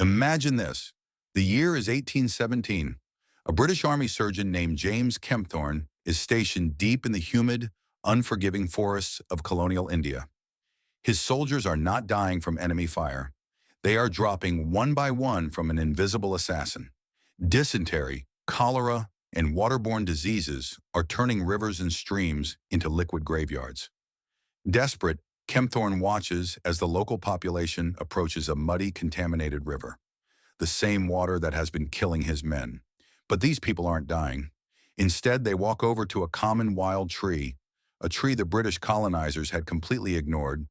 Imagine this. The year is 1817. A British Army surgeon named James Kempthorne is stationed deep in the humid, unforgiving forests of colonial India. His soldiers are not dying from enemy fire. They are dropping one by one from an invisible assassin. Dysentery, cholera, and waterborne diseases are turning rivers and streams into liquid graveyards. Desperate, Kempthorne watches as the local population approaches a muddy, contaminated river, the same water that has been killing his men. But these people aren't dying. Instead, they walk over to a common wild tree, a tree the British colonizers had completely ignored,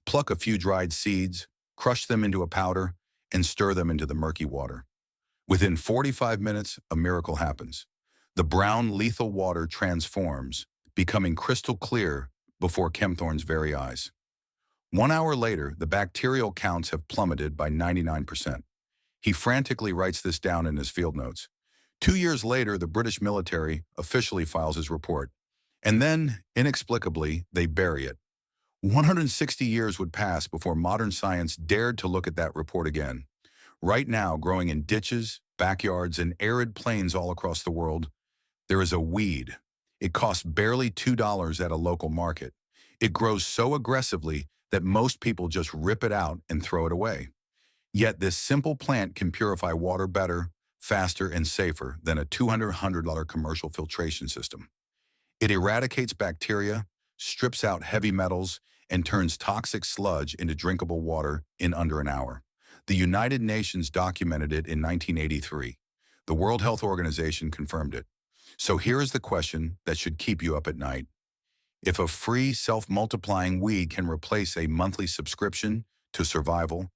pluck a few dried seeds, crush them into a powder, and stir them into the murky water. Within 45 minutes, a miracle happens. The brown, lethal water transforms, becoming crystal clear before Kempthorne's very eyes. 1 hour later, the bacterial counts have plummeted by 99%. He frantically writes this down in his field notes. 2 years later, the British military officially files his report. And then, inexplicably, they bury it. 160 years would pass before modern science dared to look at that report again. Right now, growing in ditches, backyards, and arid plains all across the world, there is a weed. It costs barely $2 at a local market. It grows so aggressively that most people just rip it out and throw it away. Yet this simple plant can purify water better, faster, and safer than a $200 commercial filtration system. It eradicates bacteria, strips out heavy metals, and turns toxic sludge into drinkable water in under an hour. The United Nations documented it in 1983. The World Health Organization confirmed it. So here is the question that should keep you up at night. If a free, self-multiplying weed can replace a monthly subscription to survival,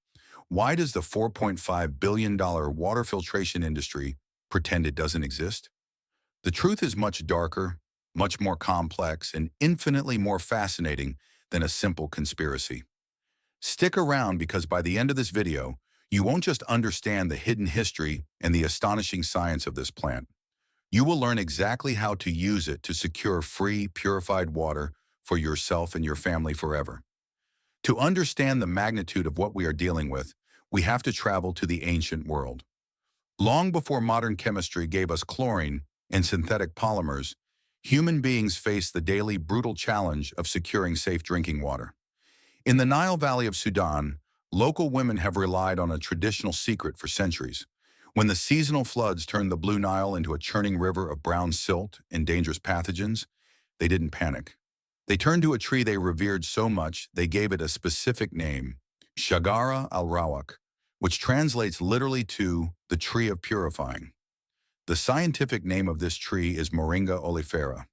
why does the $4.5 billion water filtration industry pretend it doesn't exist? The truth is much darker, much more complex, and infinitely more fascinating than a simple conspiracy. Stick around because by the end of this video, you won't just understand the hidden history and the astonishing science of this plant. You will learn exactly how to use it to secure free, purified water for yourself and your family forever. To understand the magnitude of what we are dealing with, we have to travel to the ancient world. Long before modern chemistry gave us chlorine and synthetic polymers, human beings faced the daily brutal challenge of securing safe drinking water. In the Nile Valley of Sudan, local women have relied on a traditional secret for centuries. When the seasonal floods turned the Blue Nile into a churning river of brown silt and dangerous pathogens, they didn't panic. They turned to a tree they revered so much they gave it a specific name, Shagara al-Rawak, which translates literally to the tree of purifying. The scientific name of this tree is Moringa oleifera.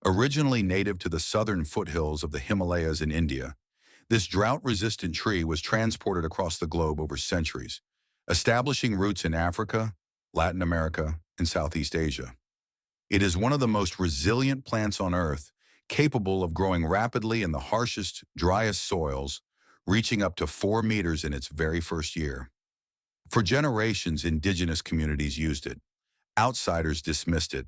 Originally native to the southern foothills of the Himalayas in India, this drought-resistant tree was transported across the globe over centuries, establishing roots in Africa, Latin America, and Southeast Asia. It is one of the most resilient plants on Earth, capable of growing rapidly in the harshest, driest soils, reaching up to 4 meters in its very first year. For generations, indigenous communities used it. Outsiders dismissed it.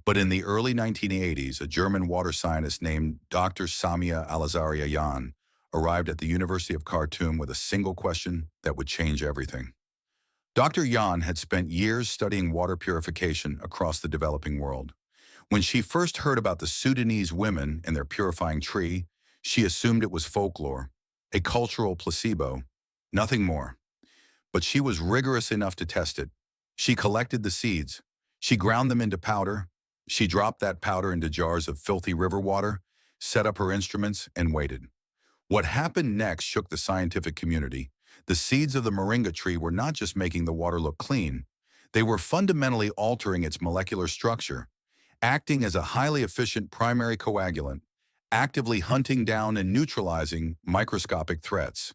But in the early 1980s, a German water scientist named Dr. Samia Al-Azari arrived at the University of Khartoum with a single question that would change everything. Dr. Yan had spent years studying water purification across the developing world. When she first heard about the Sudanese women and their purifying tree, she assumed it was folklore, a cultural placebo, nothing more. But she was rigorous enough to test it. She collected the seeds. She ground them into powder. She dropped that powder into jars of filthy river water, set up her instruments, and waited. What happened next shook the scientific community. The seeds of the moringa tree were not just making the water look clean. They were fundamentally altering its molecular structure, acting as a highly efficient primary coagulant, actively hunting down and neutralizing microscopic threats.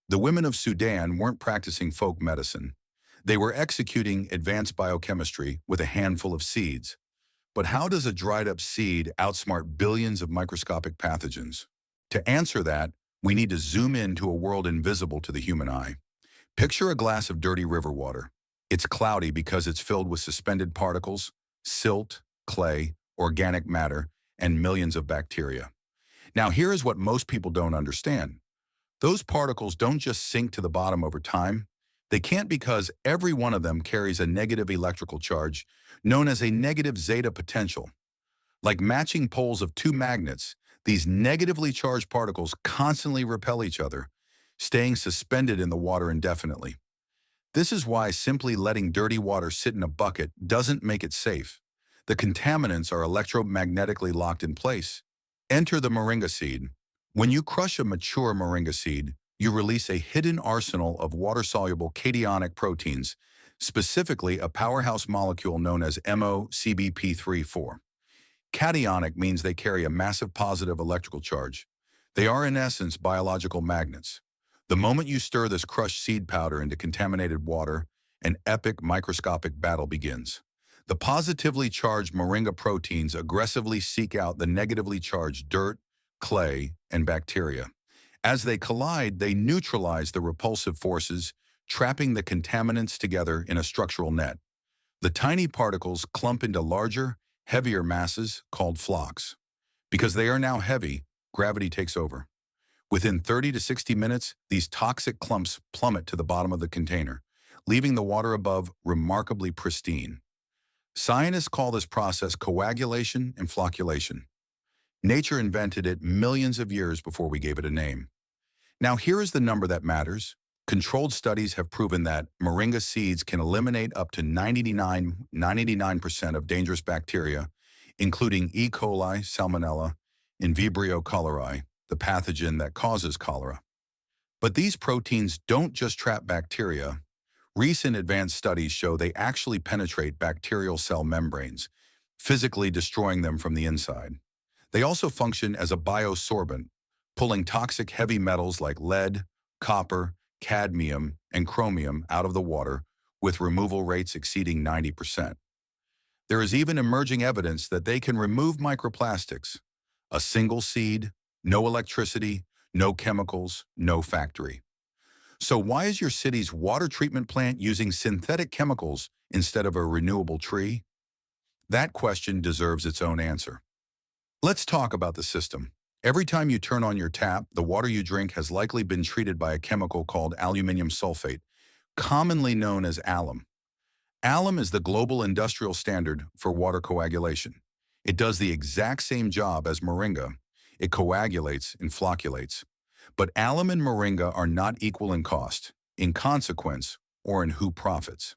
The women of Sudan weren't practicing folk medicine. They were executing advanced biochemistry with a handful of seeds. But how does a dried-up seed outsmart billions of microscopic pathogens? To answer that, we need to zoom into a world invisible to the human eye. Picture a glass of dirty river water. It's cloudy because it's filled with suspended particles, silt, clay, organic matter, and millions of bacteria. Now here is what most people don't understand. Those particles don't just sink to the bottom over time. They can't because every one of them carries a negative electrical charge known as a negative zeta potential. Like matching poles of two magnets, these negatively charged particles constantly repel each other, staying suspended in the water indefinitely. This is why simply letting dirty water sit in a bucket doesn't make it safe. The contaminants are electromagnetically locked in place. Enter the moringa seed. When you crush a mature moringa seed, you release a hidden arsenal of water-soluble cationic proteins, specifically a powerhouse molecule known as MOCBP34. Cationic means they carry a massive positive electrical charge. They are in essence biological magnets. The moment you stir this crushed seed powder into contaminated water, an epic microscopic battle begins. The positively charged moringa proteins aggressively seek out the negatively charged dirt, clay, and bacteria. As they collide, they neutralize the repulsive forces, trapping the contaminants together in a structural net. The tiny particles clump into larger, heavier masses called flocks. Because they are now heavy, gravity takes over. Within 30 to 60 minutes, these toxic clumps plummet to the bottom of the container, leaving the water above remarkably pristine. Scientists call this process coagulation and flocculation. Nature invented it millions of years before we gave it a name. Now here is the number that matters. Controlled studies have proven that moringa seeds can eliminate up to 99% of dangerous bacteria, including E. coli, Salmonella, and Vibrio cholerae, the pathogen that causes cholera. But these proteins don't just trap bacteria. Recent advanced studies show they actually penetrate bacterial cell membranes, physically destroying them from the inside. They also function as a biosorbent, pulling toxic heavy metals like lead, copper, cadmium, and chromium out of the water, with removal rates exceeding 90%. There is even emerging evidence that they can remove microplastics. A single seed, no electricity, no chemicals, no factory. So why is your city's water treatment plant using synthetic chemicals instead of a renewable tree? That question deserves its own answer. Let's talk about the system. Every time you turn on your tap, the water you drink has likely been treated by a chemical called aluminium sulfate, commonly known as alum. Alum is the global industrial standard for water coagulation. It does the exact same job as moringa. It coagulates and flocculates. But alum and moringa are not equal in cost, in consequence, or in who profits.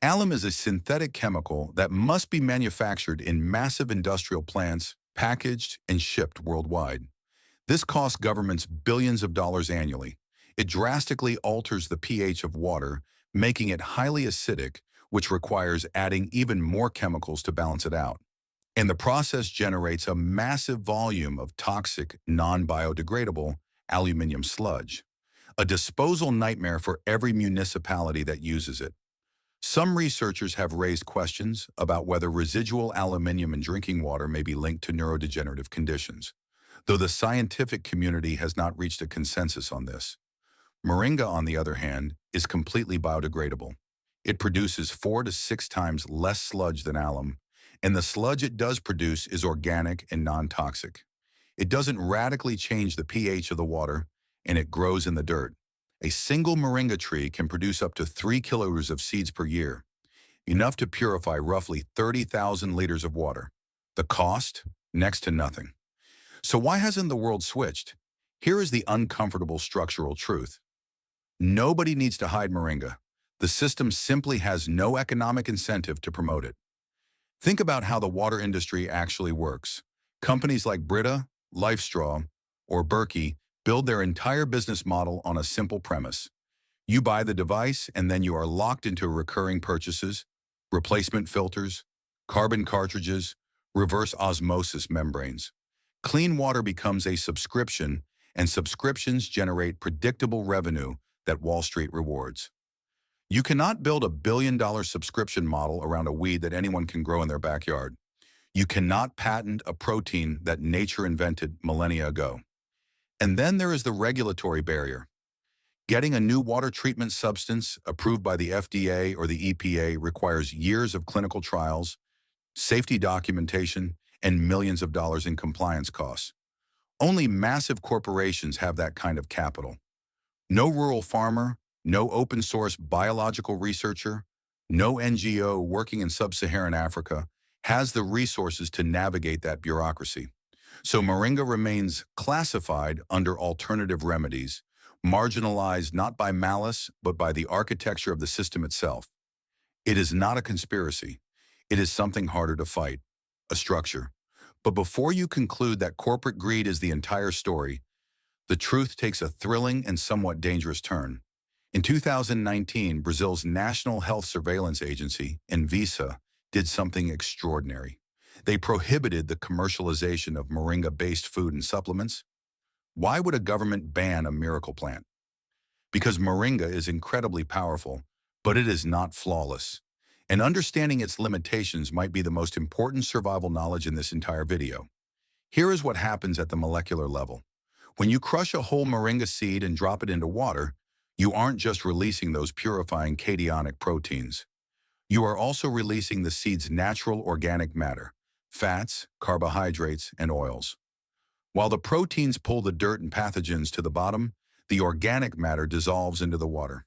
Alum is a synthetic chemical that must be manufactured in massive industrial plants, packaged and shipped worldwide. This costs governments billions of dollars annually. It drastically alters the pH of water, making it highly acidic, which requires adding even more chemicals to balance it out. And the process generates a massive volume of toxic, non-biodegradable aluminium sludge, a disposal nightmare for every municipality that uses it. Some researchers have raised questions about whether residual aluminium in drinking water may be linked to neurodegenerative conditions, though the scientific community has not reached a consensus on this. Moringa, on the other hand, is completely biodegradable. It produces 4 to 6 times less sludge than alum, and the sludge it does produce is organic and non-toxic. It doesn't radically change the pH of the water, and it grows in the dirt. A single moringa tree can produce up to 3 kilos of seeds per year, enough to purify roughly 30,000 liters of water. The cost? Next to nothing. So why hasn't the world switched? Here is the uncomfortable structural truth. Nobody needs to hide moringa. The system simply has no economic incentive to promote it. Think about how the water industry actually works. Companies like Brita, LifeStraw, or Berkey build their entire business model on a simple premise. You buy the device and then you are locked into recurring purchases, replacement filters, carbon cartridges, reverse osmosis membranes. Clean water becomes a subscription, and subscriptions generate predictable revenue that Wall Street rewards. You cannot build a billion-dollar subscription model around a weed that anyone can grow in their backyard. You cannot patent a protein that nature invented millennia ago. And then there is the regulatory barrier. Getting a new water treatment substance approved by the FDA or the EPA requires years of clinical trials, safety documentation, and millions of dollars in compliance costs. Only massive corporations have that kind of capital. No rural farmer, No open source biological researcher, no NGO working in sub-Saharan Africa has the resources to navigate that bureaucracy. So moringa remains classified under alternative remedies, marginalized not by malice, but by the architecture of the system itself. It is not a conspiracy. It is something harder to fight, a structure. But before you conclude that corporate greed is the entire story, the truth takes a thrilling and somewhat dangerous turn. In 2019, Brazil's National Health Surveillance Agency, Anvisa, did something extraordinary. They prohibited the commercialization of moringa-based food and supplements. Why would a government ban a miracle plant? Because moringa is incredibly powerful, but it is not flawless. And understanding its limitations might be the most important survival knowledge in this entire video. Here is what happens at the molecular level. When you crush a whole moringa seed and drop it into water, you aren't just releasing those purifying cationic proteins. You are also releasing the seed's natural organic matter, fats, carbohydrates, and oils. While the proteins pull the dirt and pathogens to the bottom, the organic matter dissolves into the water.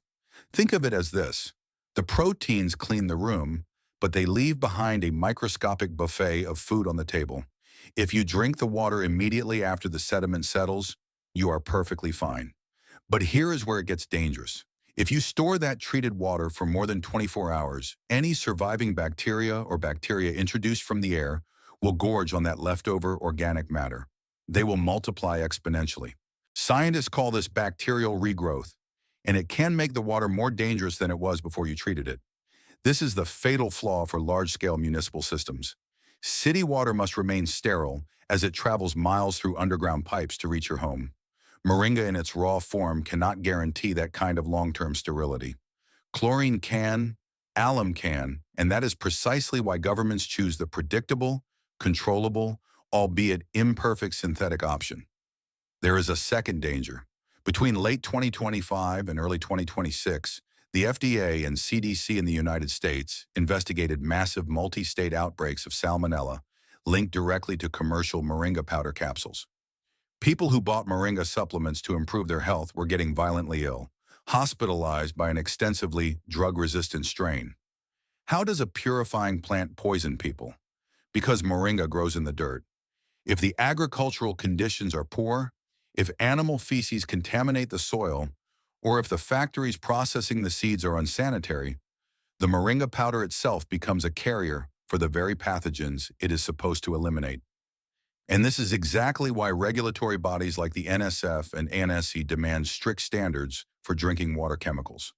Think of it as this. The proteins clean the room, but they leave behind a microscopic buffet of food on the table. If you drink the water immediately after the sediment settles, you are perfectly fine. But here is where it gets dangerous. If you store that treated water for more than 24 hours, any surviving bacteria or bacteria introduced from the air will gorge on that leftover organic matter. They will multiply exponentially. Scientists call this bacterial regrowth, and it can make the water more dangerous than it was before you treated it. This is the fatal flaw for large-scale municipal systems. City water must remain sterile as it travels miles through underground pipes to reach your home. Moringa in its raw form cannot guarantee that kind of long-term sterility. Chlorine can, alum can, and that is precisely why governments choose the predictable, controllable, albeit imperfect synthetic option. There is a second danger. Between late 2025 and early 2026, the FDA and CDC in the United States investigated massive multi-state outbreaks of salmonella linked directly to commercial moringa powder capsules. People who bought moringa supplements to improve their health were getting violently ill, hospitalized by an extensively drug-resistant strain. How does a purifying plant poison people? Because moringa grows in the dirt. If the agricultural conditions are poor, if animal feces contaminate the soil, or if the factories processing the seeds are unsanitary, the moringa powder itself becomes a carrier for the very pathogens it is supposed to eliminate. And this is exactly why regulatory bodies like the NSF and ANSI demand strict standards for drinking water chemicals.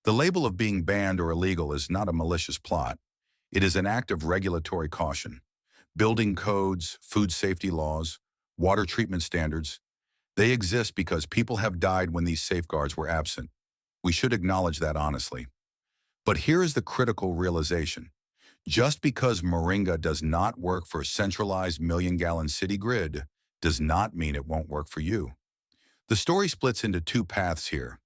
The label of being banned or illegal is not a malicious plot. It is an act of regulatory caution. Building codes, food safety laws, water treatment standards, they exist because people have died when these safeguards were absent. We should acknowledge that honestly. But here is the critical realization. Just because moringa does not work for a centralized million-gallon city grid does not mean it won't work for you. The story splits into two paths here,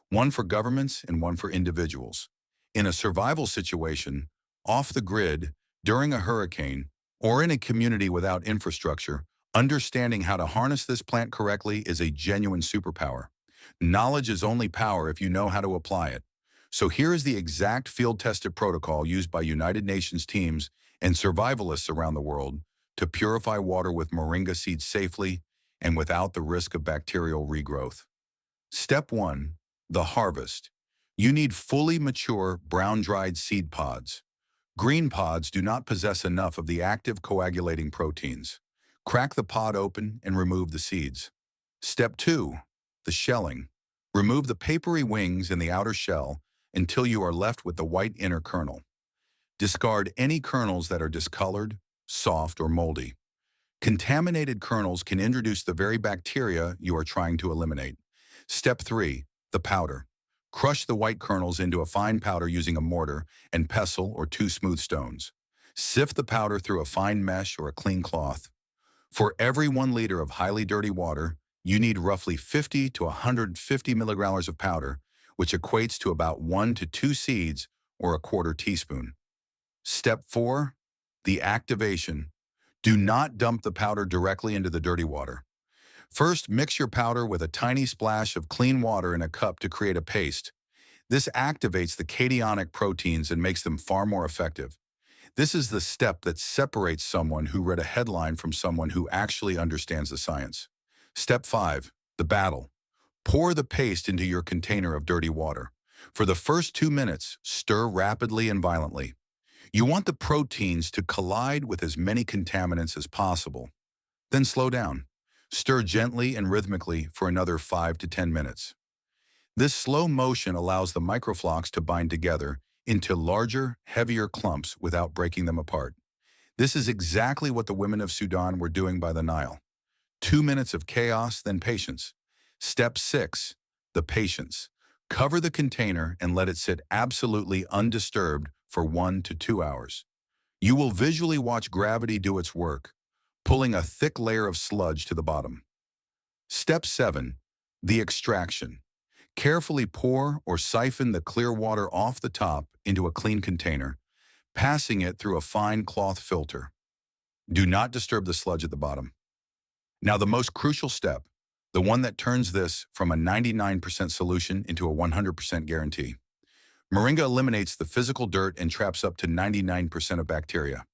one for governments and one for individuals. In a survival situation, off the grid, during a hurricane, or in a community without infrastructure, understanding how to harness this plant correctly is a genuine superpower. Knowledge is only power if you know how to apply it. So here is the exact field-tested protocol used by United Nations teams and survivalists around the world to purify water with moringa seeds safely and without the risk of bacterial regrowth. Step 1. The harvest. You need fully mature, brown-dried seed pods. Green pods do not possess enough of the active coagulating proteins. Crack the pod open and remove the seeds. Step 2. The shelling. Remove the papery wings and the outer shell until you are left with the white inner kernel. Discard any kernels that are discolored, soft, or moldy. Contaminated kernels can introduce the very bacteria you are trying to eliminate. Step 3. The powder. Crush the white kernels into a fine powder using a mortar and pestle or 2 smooth stones. Sift the powder through a fine mesh or a clean cloth. For every 1 liter of highly dirty water, you need roughly 50 to 150 milligrams of powder, which equates to about 1 to 2 seeds or a quarter teaspoon. Step 4. The activation. Do not dump the powder directly into the dirty water. First, mix your powder with a tiny splash of clean water in a cup to create a paste. This activates the cationic proteins and makes them far more effective. This is the step that separates someone who read a headline from someone who actually understands the science. Step 5. The battle. Pour the paste into your container of dirty water. For the first 2 minutes, stir rapidly and violently. You want the proteins to collide with as many contaminants as possible. Then slow down. Stir gently and rhythmically for another 5 to 10 minutes. This slow motion allows the microflocks to bind together into larger, heavier clumps without breaking them apart. This is exactly what the women of Sudan were doing by the Nile. 2 minutes of chaos, then patience. Step 6. The patience. Cover the container and let it sit absolutely undisturbed for 1 to 2 hours. You will visually watch gravity do its work, pulling a thick layer of sludge to the bottom. Step 7. The extraction. Carefully pour or siphon the clear water off the top into a clean container, passing it through a fine cloth filter. Do not disturb the sludge at the bottom. Now the most crucial step, the one that turns this from a 99% solution into a 100% guarantee. Moringa eliminates the physical dirt and traps up to 99% of bacteria.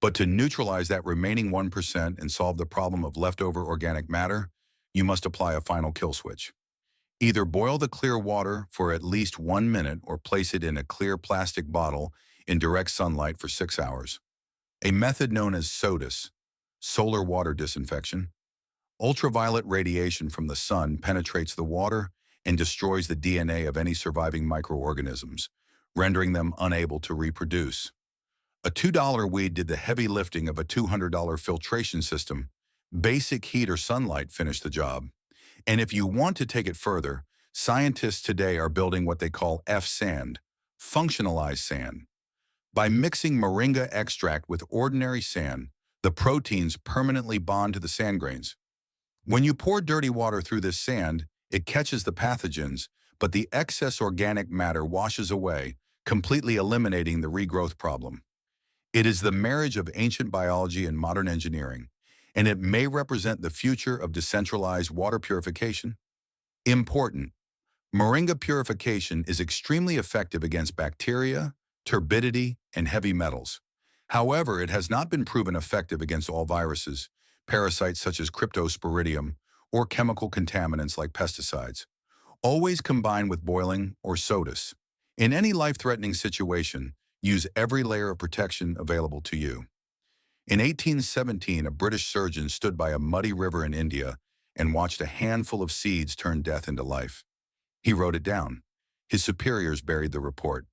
But to neutralize that remaining 1% and solve the problem of leftover organic matter, you must apply a final kill switch. Either boil the clear water for at least 1 minute or place it in a clear plastic bottle in direct sunlight for 6 hours. A method known as SODIS, solar water disinfection. Ultraviolet radiation from the sun penetrates the water and destroys the DNA of any surviving microorganisms, rendering them unable to reproduce. A $2 weed did the heavy lifting of a $200 filtration system. Basic heat or sunlight finished the job. And if you want to take it further, scientists today are building what they call F-sand, functionalized sand. By mixing moringa extract with ordinary sand, the proteins permanently bond to the sand grains. When you pour dirty water through this sand, it catches the pathogens, but the excess organic matter washes away, completely eliminating the regrowth problem. It is the marriage of ancient biology and modern engineering, and it may represent the future of decentralized water purification. Important. Moringa purification is extremely effective against bacteria, turbidity, and heavy metals. However, it has not been proven effective against all viruses, parasites such as Cryptosporidium, or chemical contaminants like pesticides. Always combine with boiling or SODIS. In any life-threatening situation, use every layer of protection available to you. In 1817, a British surgeon stood by a muddy river in India and watched a handful of seeds turn death into life. He wrote it down. His superiors buried the report.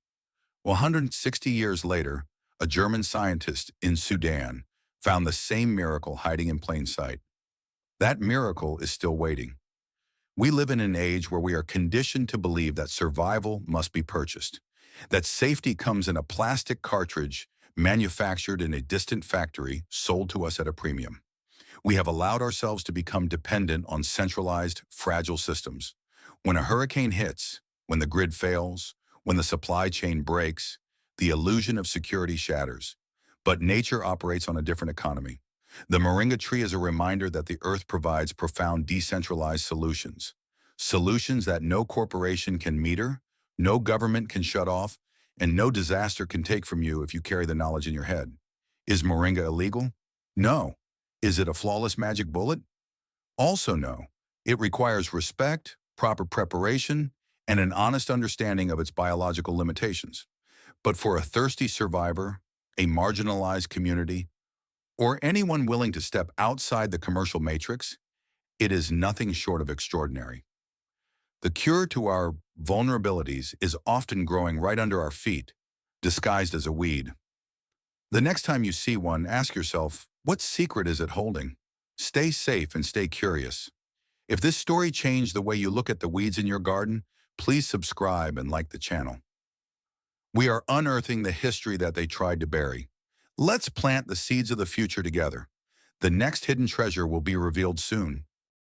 160 years later, a German scientist in Sudan found the same miracle hiding in plain sight. That miracle is still waiting. We live in an age where we are conditioned to believe that survival must be purchased, that safety comes in a plastic cartridge manufactured in a distant factory sold to us at a premium. We have allowed ourselves to become dependent on centralized, fragile systems. When a hurricane hits, when the grid fails, when the supply chain breaks, the illusion of security shatters. But nature operates on a different economy. The moringa tree is a reminder that the earth provides profound decentralized solutions. Solutions that no corporation can meter, no government can shut off, and no disaster can take from you if you carry the knowledge in your head. Is moringa illegal? No. Is it a flawless magic bullet? Also no. It requires respect, proper preparation, and an honest understanding of its biological limitations. But for a thirsty survivor, a marginalized community, or anyone willing to step outside the commercial matrix, it is nothing short of extraordinary. The cure to our vulnerabilities is often growing right under our feet, disguised as a weed. The next time you see one, ask yourself, what secret is it holding? Stay safe and stay curious. If this story changed the way you look at the weeds in your garden, please subscribe and like the channel. We are unearthing the history that they tried to bury. Let's plant the seeds of the future together. The next hidden treasure will be revealed soon.